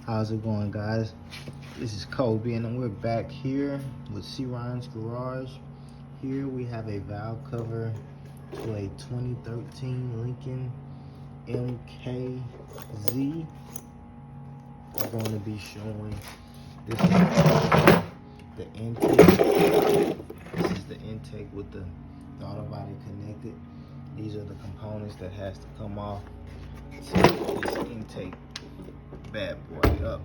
How's it going, guys? This is Kobe, and we're back here with C. Ryan's Garage. Here we have a valve cover to a 2013 Lincoln MKZ. We're going to be showing this is the intake. This is the intake with the throttle body connected. These are the components that has to come off to get this intake bad boy up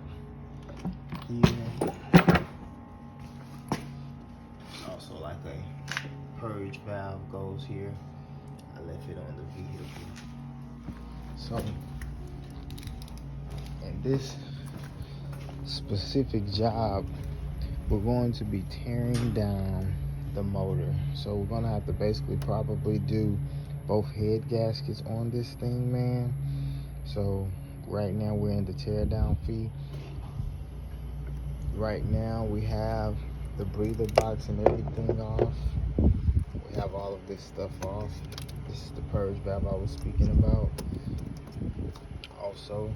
here. Also, like a purge valve goes here. I left it on the vehicle. So, in this specific job, we're going to be tearing down the motor. So we're gonna have to basically probably do both head gaskets on this thing, man. So right now we're in the tear down fee. Right now we have the breather box and everything off. We have all of this stuff off. This is the purge valve I was speaking about. Also,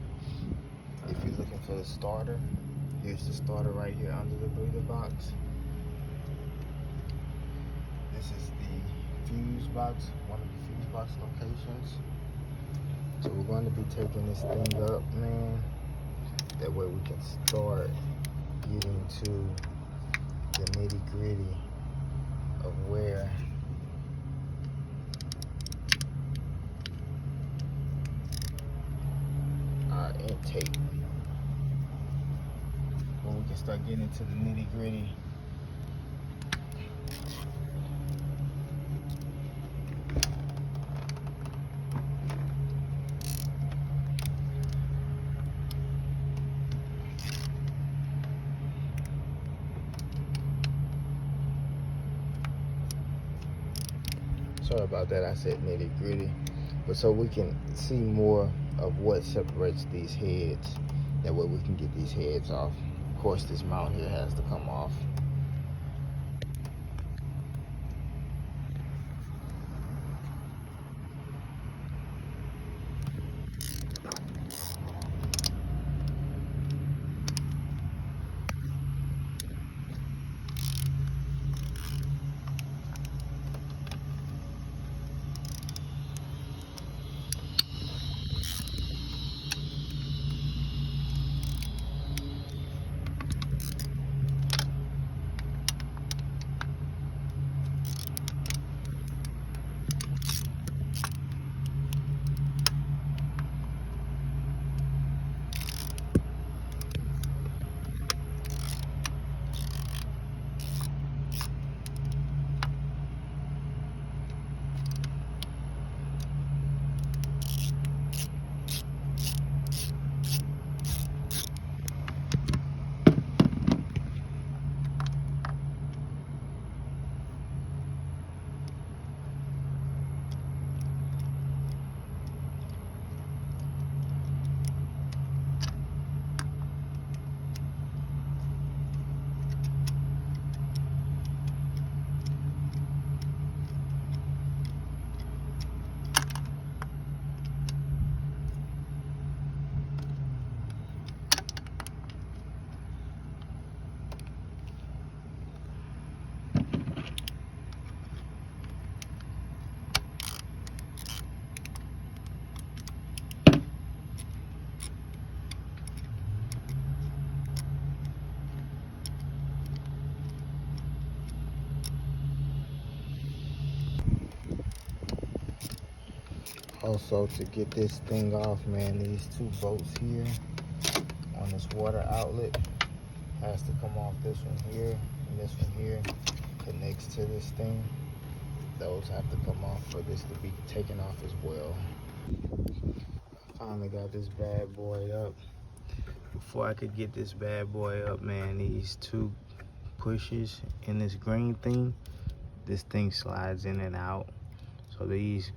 if you're looking for the starter, here's the starter right here under the breather box. This is the fuse box, one of the fuse box locations. So we're going to be taking this thing up, man. That way we can start getting to the nitty gritty of where our intake, when we can start getting into the nitty gritty. Sorry about that, I said nitty gritty. But so we can see more of what separates these heads. That way we can get these heads off. Of course, this mount here has to come off. Also, to get this thing off, man, these two bolts here on this water outlet has to come off. This one here and this one here connects to this thing. Those have to come off for this to be taken off as well. I finally got this bad boy up. Before I could get this bad boy up, man, these two pushes in this green thing, this thing slides in and out. So these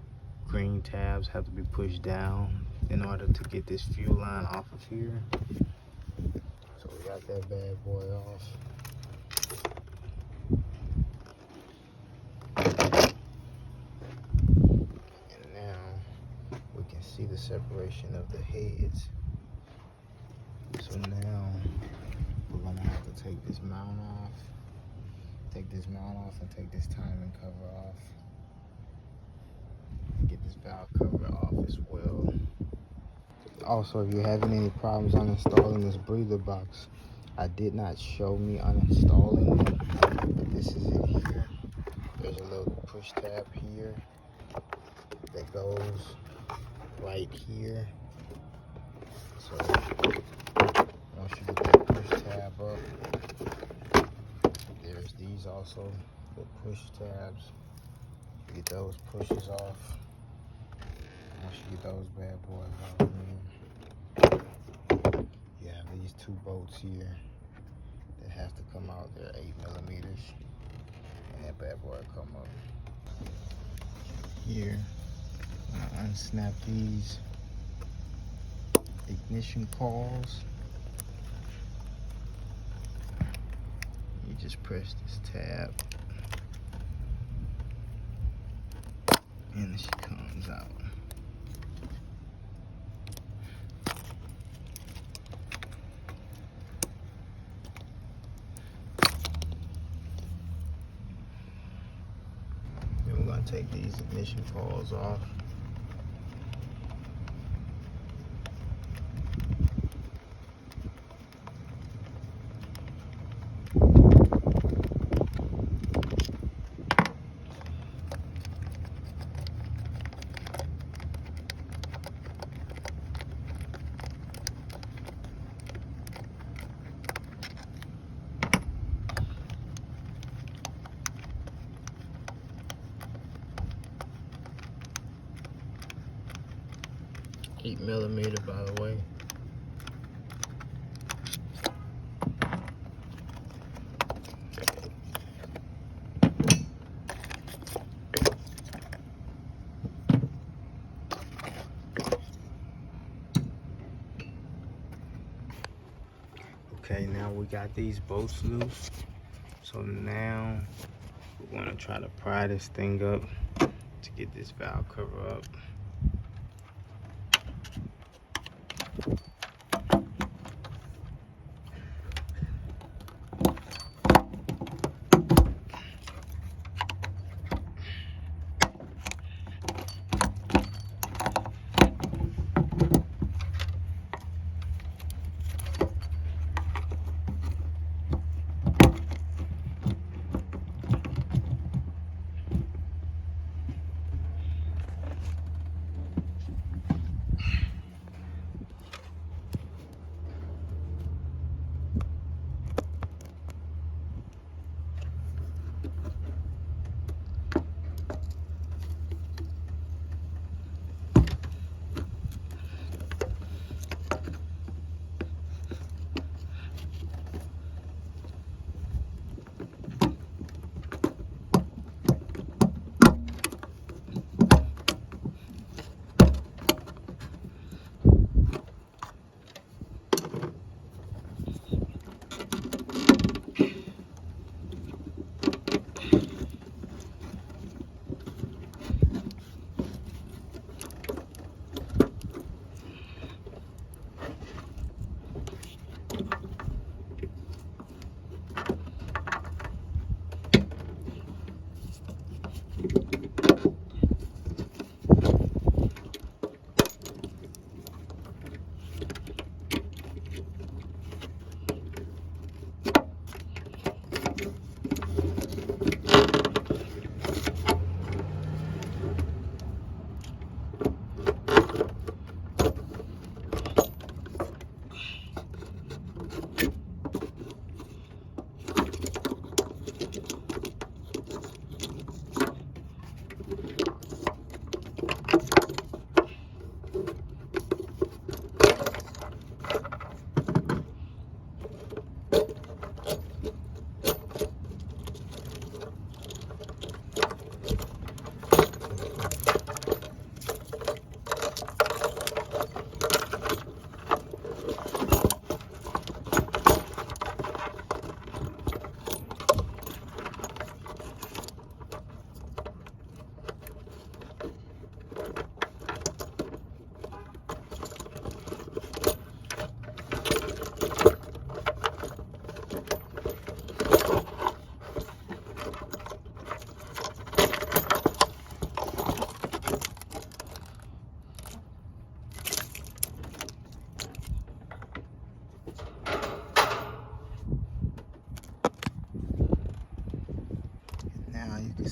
green tabs have to be pushed down in order to get this fuel line off of here. So we got that bad boy off. And now we can see the separation of the heads. So now this mount off. Take this mount off and take this timing cover off. Get this valve cover off as well. Also, if you're having any problems uninstalling this breather box, I did not show me uninstalling it, but this is it here. There's a little push tab here that goes right here. So once you get that push tab up, there's these also, the push tabs. You get those pushes off. Once you get those bad boys off, you have these two bolts here that have to come out. They're 8mm, and that bad boy come up. Here, I'm gonna unsnap these ignition coils. You just press this tab, and she comes out. Then we're gonna take these ignition coils off. Eight millimeter, by the way. Okay, now we got these bolts loose. So now we're gonna try to pry this thing up to get this valve cover up.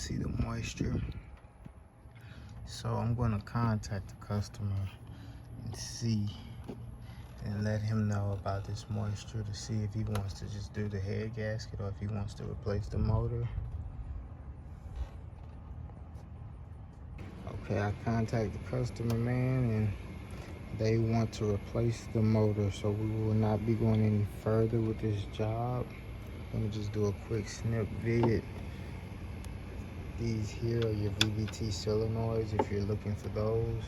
see the moisture. So I'm gonna contact the customer and see and let him know about this moisture to see if he wants to just do the head gasket or if he wants to replace the motor. Okay, I contacted the customer, man, and they want to replace the motor, so we will not be going any further with this job. Let me just do a quick snip vid. These here are your VVT solenoids if you're looking for those.